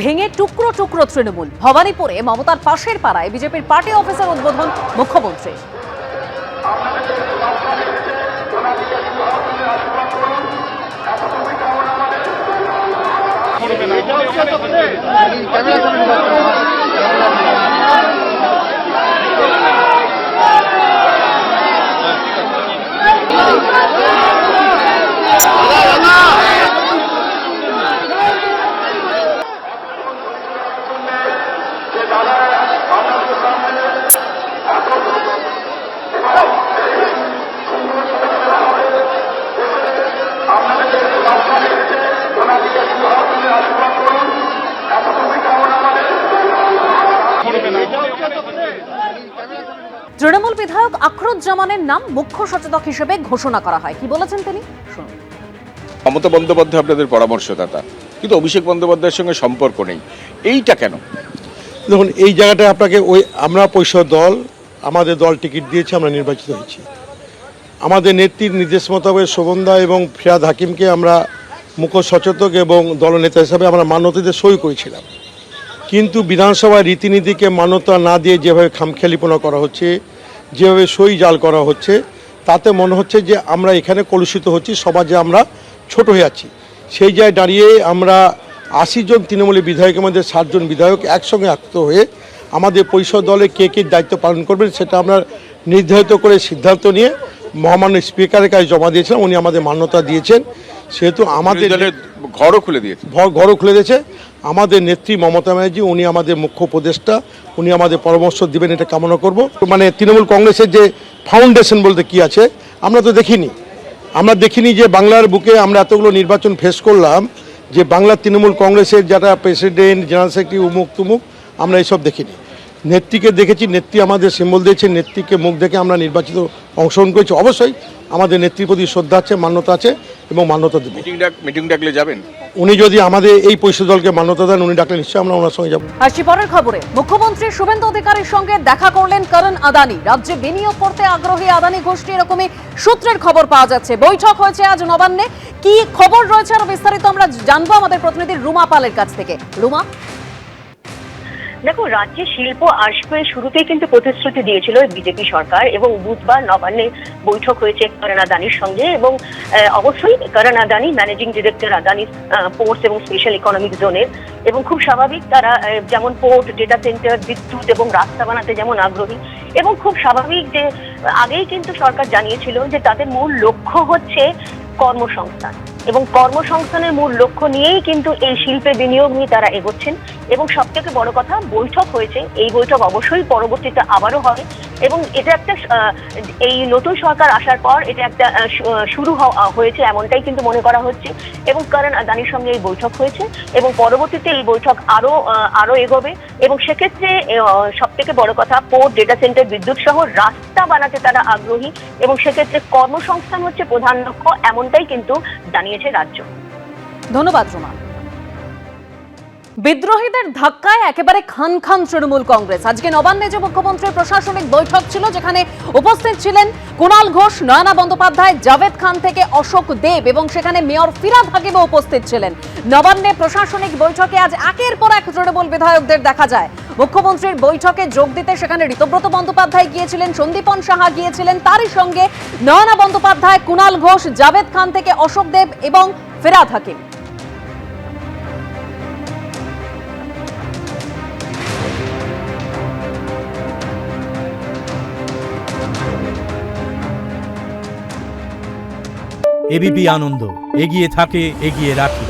ভেঙে টুকরো টুকরো তৃণমূল। ভবানীপুরে মমতার পাশের পাড়ায় বিজেপির পার্টি অফিসের উদ্বোধন মুখ্যমন্ত্রী। তৃণমূল বিধায়ক আখরুজ্জামানের নাম মুখ্য সচেতক হিসেবে ঘোষণা করা হয়। কি বলেছেন তিনি শুনুন। মমতা বন্দ্যোপাধ্যায় আপনাদের পরামর্শদাতা, কিন্তু অভিষেক বন্দ্যোপাধ্যায়ের সঙ্গে সম্পর্ক নেই, এইটা কেন? দেখুন, এই জায়গাটা আপনাকে আমরা পরিষদ দল, আমাদের দল টিকিট দিয়েছে, আমরা নির্বাচিত হয়েছি। আমাদের নেত্রীর নির্দেশ মোতাবেক শোভনদা এবং ফিরাদ হাকিমকে আমরা মুখ্য সচেতক এবং দলনেতা হিসাবে আমরা মান্যতাতে সই করেছিলাম। কিন্তু বিধানসভার রীতিনীতিকে মান্যতা না দিয়ে যেভাবে খামখেয়ালিপনা করা হচ্ছে, যেভাবে সই জাল করা হচ্ছে, তাতে মনে হচ্ছে যে আমরা এখানে কলুষিত হচ্ছি, সমাজে আমরা ছোট হয়ে যাচ্ছি। সেই জায়গায় দাঁড়িয়ে আমরা ৮০ জন তৃণমূলের বিধায়কের মধ্যে ৬০ জন বিধায়ক একসঙ্গে আক্ত হয়ে আমাদের পরিষদ দলে কে কে দায়িত্ব পালন করবেন সেটা আমরা নির্ধারিত করে সিদ্ধান্ত নিয়ে মহামান্য স্পিকারের কাছে জমা দিয়েছিলাম। উনি আমাদের মান্যতা দিয়েছেন। সেহেতু আমাদের ঘরও খুলে দিয়েছে আমাদের নেত্রী মমতা ব্যানার্জি, উনি আমাদের মুখ্য উপদেষ্টা, উনি আমাদের পরামর্শ দিবেন, এটা কামনা করব। মানে তৃণমূল কংগ্রেসের যে ফাউন্ডেশন বলতে কি আছে আমরা তো দেখিনি যে বাংলার বুকে আমরা এতগুলো নির্বাচন ফেস করলাম, যে বাংলার তৃণমূল কংগ্রেসের যারা প্রেসিডেন্ট, জেনারেল সেক্রেটারি, উমুক তুমুক, আমরা এইসব দেখিনি। নেত্রীকে দেখেছি, নেত্রী আমাদের সিম্বল দিয়েছে, নেত্রীকে মুখ দেখে আমরা নির্বাচিত অংশগ্রহণ করেছি। অবশ্যই আমাদের নেত্রীর প্রতি শ্রদ্ধা আছে, মান্যতা আছে এবং মান্যতা দেব। মিটিং ডাকলে যাবেন? উনি যদি আমাদের এই পরিষদ দলকে মান্যতা দেন, উনি ডাকলে নিশ্চয়ই আমরা ওনার সঙ্গে যাবো। আসছি পরের খবরে। মুখ্যমন্ত্রী শুভেন্দু অধিকারীর সঙ্গে দেখা করলেন করণ আদানি। রাজ্যে বিনিয়োগ করতে আগ্রহী আদানি গোষ্ঠী, এরকমই সূত্রের খবর পাওয়া যাচ্ছে। বৈঠক হয়েছে আজ নবান্নে। কি খবর রয়েছে আরো বিস্তারিত আমরা জানবো আমাদের প্রতিনিধি রুমা পালের কাছ থেকে। রুমা, দেখো, রাজ্যে শিল্প আসবে শুরুতেই কিন্তু প্রতিশ্রুতি দিয়েছিল বিজেপি সরকার, এবং বুধবার নবান্নে বৈঠক হয়েছে করণ আদানির সঙ্গে। এবং অবশ্যই Karan Adani managing director Adani ports এবং স্পেশাল ইকোনমিক জোনের, এবং খুব স্বাভাবিক তারা যেমন পোর্ট, ডেটা সেন্টার, বিদ্যুৎ এবং রাস্তা বানাতে যেমন আগ্রহী, এবং খুব স্বাভাবিক যে আগেই কিন্তু সরকার জানিয়েছিল যে তাদের মূল লক্ষ্য হচ্ছে কর্মসংস্থান, এবং কর্মসংস্থানের মূল লক্ষ্য নিয়েই কিন্তু এই শিল্পে বিনিয়োগ নিয়ে তারা এগোচ্ছেন। এবং সব থেকে বড় কথা, বৈঠক হয়েছে, এই বৈঠক অবশ্যই পরবর্তীতে আবারও হবে, এবং এটা একটা এই নতুন সরকার আসার পর এটা একটা শুরু হয়েছে এমনটাই কিন্তু মনে করা হচ্ছে। এবং করণ আদানির সঙ্গে এই বৈঠক হয়েছে, এবং পরবর্তীতে এই বৈঠক আরো এগোবে। এবং সেক্ষেত্রে সব থেকে বড় কথা, পোর্ট, ডেটা সেন্টার, বিদ্যুৎ সহ রাস্তা বানাতে তারা আগ্রহী, এবং সেক্ষেত্রে কর্মসংস্থান হচ্ছে প্রধান লক্ষ্য, এমনটাই কিন্তু জানিয়েছে রাজ্য। ধন্যবাদ রুমা। বিদ্রোহীদের ধাক্কায় একেবারে খান খান তৃণমূল কংগ্রেস। আজকে নবান্নে যে মুখ্যমন্ত্রীর প্রশাসনিক বৈঠক ছিল, যেখানে উপস্থিত ছিলেন কুণাল ঘোষ, নয়না বন্দ্যোপাধ্যায়, জাভেদ খান থেকে অশোক দেব, এবং সেখানে মেয়র ফিরাদ হাকিমও উপস্থিত ছিলেন। নবান্নে প্রশাসনিক বৈঠকে আজ একের পর এক তৃণমূল বিধায়কদের দেখা যায়। মুখ্যমন্ত্রীর বৈঠকে যোগ দিতে সেখানে ঋতব্রত বন্দ্যোপাধ্যায় গিয়েছিলেন, সন্দীপন সাহা গিয়েছিলেন, তারই সঙ্গে নয়না বন্দ্যোপাধ্যায়, কুণাল ঘোষ, জাভেদ খান থেকে অশোক দেব এবং ফিরাদ হাকিম। এবিপি আনন্দ, এগিয়ে থাকে, এগিয়ে রাখে।